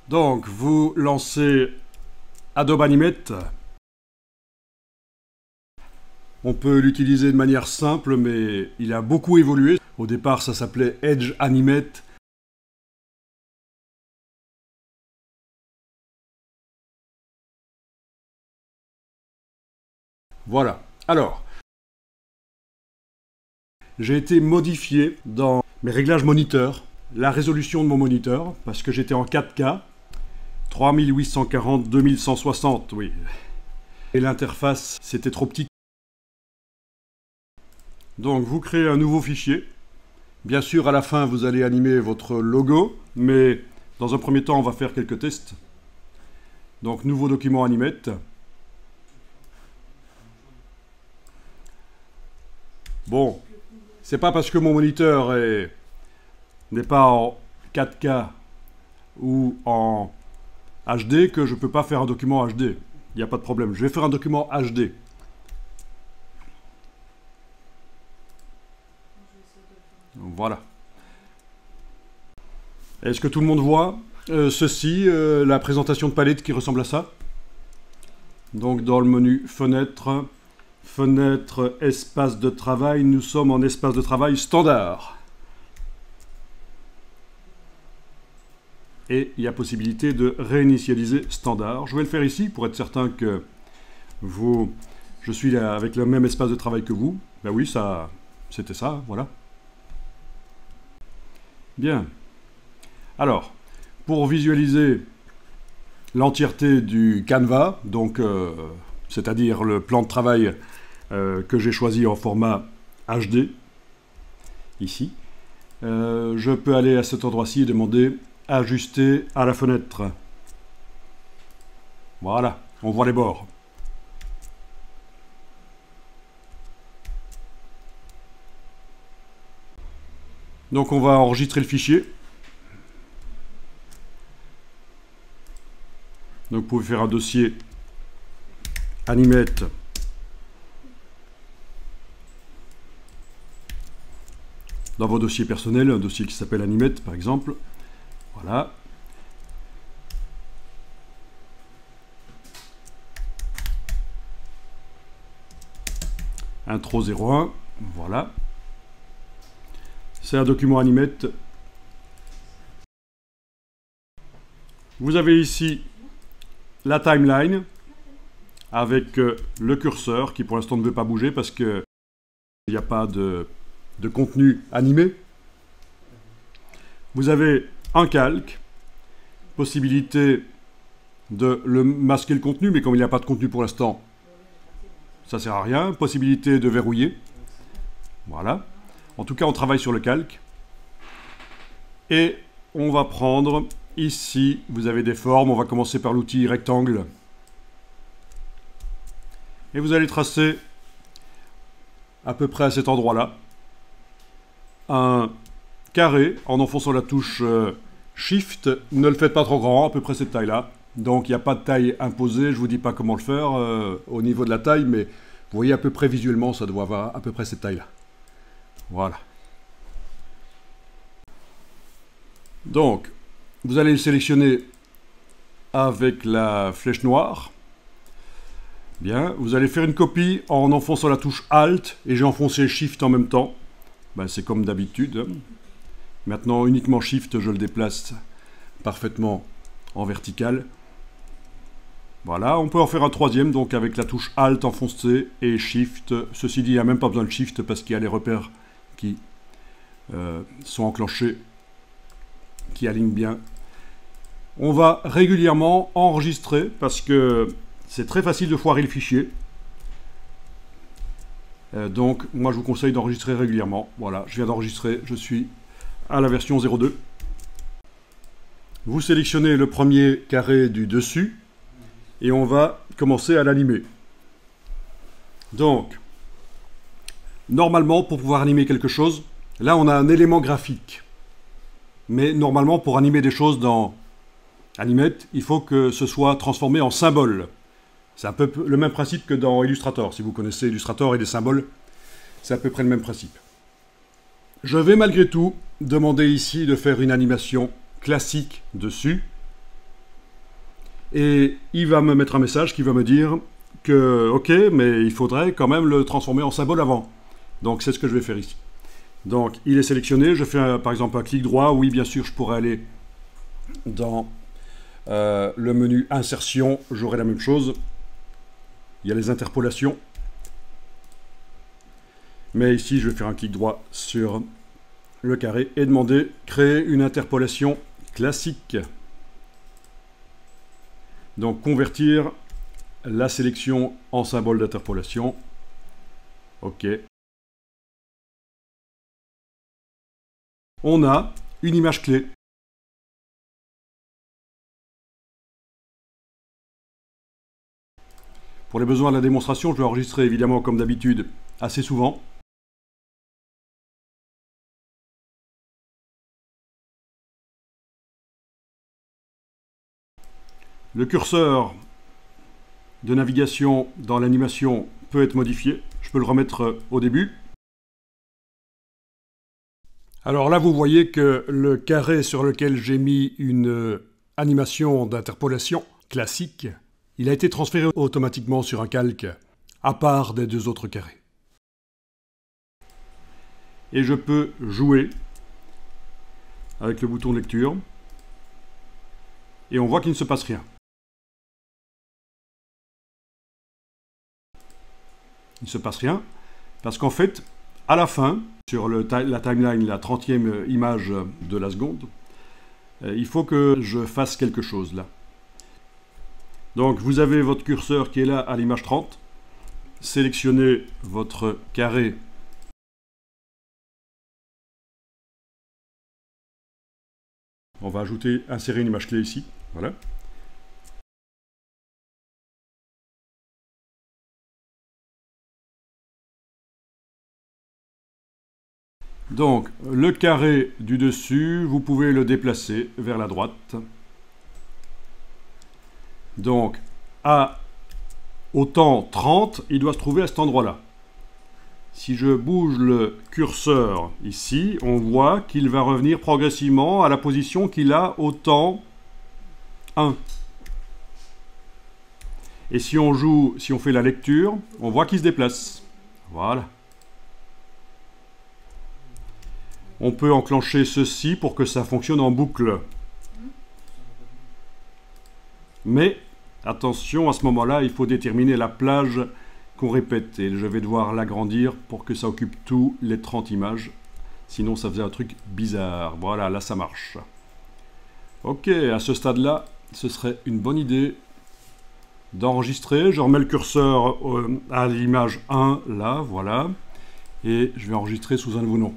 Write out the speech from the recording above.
Donc, vous lancez Adobe Animate. On peut l'utiliser de manière simple, mais il a beaucoup évolué. Au départ, ça s'appelait Edge Animate. Voilà. Alors, j'ai été modifié dans mes réglages moniteur, la résolution de mon moniteur, parce que j'étais en 4K, 3840, 2160, oui. Et l'interface, c'était trop petit. Donc, vous créez un nouveau fichier. Bien sûr, à la fin, vous allez animer votre logo, mais dans un premier temps, on va faire quelques tests. Donc, nouveau document Animate. Bon, c'est pas parce que mon moniteur n'est pas en 4K ou en HD que je peux pas faire un document HD. Il n'y a pas de problème. Je vais faire un document HD. Voilà. Est-ce que tout le monde voit ceci, la présentation de palette qui ressemble à ça? Donc dans le menu fenêtre, fenêtre, espace de travail, nous sommes en espace de travail standard. Et il y a possibilité de réinitialiser standard. Je vais le faire ici pour être certain que je suis là avec le même espace de travail que vous. Ben oui, c'était ça, voilà. Bien. Alors, pour visualiser l'entièreté du canevas, donc c'est-à-dire le plan de travail que j'ai choisi en format HD, ici, je peux aller à cet endroit-ci et demander ajuster à la fenêtre. Voilà, on voit les bords. Donc on va enregistrer le fichier. Donc vous pouvez faire un dossier Animate dans vos dossiers personnels, un dossier qui s'appelle Animate par exemple. Voilà. Intro 01, voilà. C'est un document Animate. Vous avez ici la timeline avec le curseur qui pour l'instant ne veut pas bouger parce qu'il n'y a pas de contenu animé. Vous avez un calque, possibilité de masquer le contenu, mais comme il n'y a pas de contenu pour l'instant, ça ne sert à rien. Possibilité de verrouiller. Voilà. En tout cas, on travaille sur le calque. Et on va prendre, ici, vous avez des formes. On va commencer par l'outil rectangle. Et vous allez tracer, à peu près à cet endroit-là, un carré en enfonçant la touche Shift. Ne le faites pas trop grand, à peu près cette taille-là. Donc il n'y a pas de taille imposée, je ne vous dis pas comment le faire au niveau de la taille, mais vous voyez à peu près visuellement, ça doit avoir à peu près cette taille-là. Voilà. Donc, vous allez le sélectionner avec la flèche noire. Bien, vous allez faire une copie en enfonçant la touche Alt, et j'ai enfoncé Shift en même temps. Ben, c'est comme d'habitude. Maintenant, uniquement Shift, je le déplace parfaitement en vertical. Voilà, on peut en faire un troisième, donc avec la touche Alt enfoncée et Shift. Ceci dit, il n'y a même pas besoin de Shift parce qu'il y a les repères qui sont enclenchés, qui alignent bien. On va régulièrement enregistrer parce que c'est très facile de foirer le fichier. Donc, moi, je vous conseille d'enregistrer régulièrement. Voilà, je viens d'enregistrer, je suis à la version 02. Vous sélectionnez le premier carré du dessus et on va commencer à l'animer. Donc, normalement, pour pouvoir animer quelque chose, là, on a un élément graphique. Mais normalement, pour animer des choses dans Animate, il faut que ce soit transformé en symbole. C'est un peu le même principe que dans Illustrator. Si vous connaissez Illustrator et les symboles, c'est à peu près le même principe. Je vais malgré tout demander ici de faire une animation classique dessus. Et il va me mettre un message qui va me dire que, ok, mais il faudrait quand même le transformer en symbole avant. Donc c'est ce que je vais faire ici. Donc il est sélectionné, je fais par exemple un clic droit. Oui, bien sûr, je pourrais aller dans le menu insertion, j'aurai la même chose. Il y a les interpolations. Mais ici, je vais faire un clic droit sur le carré et demander créer une interpolation classique. Donc convertir la sélection en symbole d'interpolation. OK. On a une image clé. Pour les besoins de la démonstration, je vais enregistrer évidemment comme d'habitude assez souvent. Le curseur de navigation dans l'animation peut être modifié. Je peux le remettre au début. Alors là, vous voyez que le carré sur lequel j'ai mis une animation d'interpolation classique, il a été transféré automatiquement sur un calque, à part des deux autres carrés. Et je peux jouer avec le bouton de lecture. Et on voit qu'il ne se passe rien. Il ne se passe rien, parce qu'en fait, à la fin, sur la timeline, la 30e image de la seconde, il faut que je fasse quelque chose là. Donc vous avez votre curseur qui est là à l'image 30, sélectionnez votre carré. On va insérer une image clé ici, voilà. Donc, le carré du dessus, vous pouvez le déplacer vers la droite. Donc, au temps 30, il doit se trouver à cet endroit-là. Si je bouge le curseur ici, on voit qu'il va revenir progressivement à la position qu'il a au temps 1. Et si on fait la lecture, on voit qu'il se déplace. Voilà. On peut enclencher ceci pour que ça fonctionne en boucle. Mais, attention, à ce moment-là, il faut déterminer la plage qu'on répète. Et je vais devoir l'agrandir pour que ça occupe tous les 30 images. Sinon, ça faisait un truc bizarre. Voilà, là, ça marche. Ok, à ce stade-là, ce serait une bonne idée d'enregistrer. Je remets le curseur à l'image 1, là, voilà. Et je vais enregistrer sous un nouveau nom.